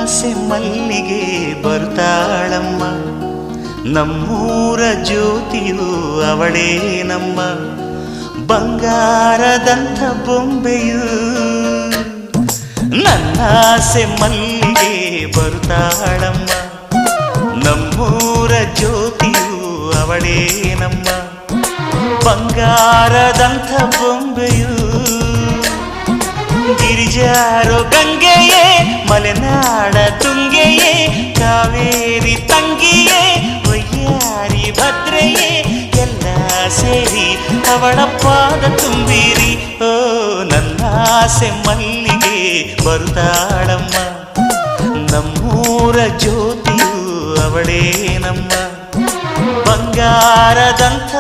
ಆಸೆ ಮಲ್ಲಿಗೆ ಬರ್ತಾಳಮ್ಮ, ನಮ್ಮೂರ ಜ್ಯೋತಿಯು ಅವಳೇ ನಮ್ಮ, ಬಂಗಾರದಂಥ ಬೊಂಬೆಯು. ನನ್ನಾಸೆ ಮಲ್ಲಿಗೆ ಬರ್ತಾಳಮ್ಮ, ನಮ್ಮೂರ ಜ್ಯೋತಿಯು ಅವಳೇ ನಮ್ಮ, ಬಂಗಾರದಂಥ ಬೊಂಬೆಯು. ಗಿರಿಜಾರೋ ಗಂಗೆಯೇ, ಮಲೆನಾಡ ತುಂಗೆಯೇ, ಕಾವೇರಿ ತಂಗಿಯೇ, ವಯ್ಯಾರಿ ಭದ್ರೆಯೇ, ಎಲ್ಲ ಸೇರಿ ಅವಳ ಪಾದ ತುಂಬಿರಿ. ಓ ನನ್ನಾಸೆ ಮಲ್ಲಿಗೆ ಬರುತ್ತಾಳಮ್ಮ, ನಮ್ಮೂರ ಜ್ಯೋತಿಯು ಅವಳೇ ನಮ್ಮ, ಬಂಗಾರದಂಥ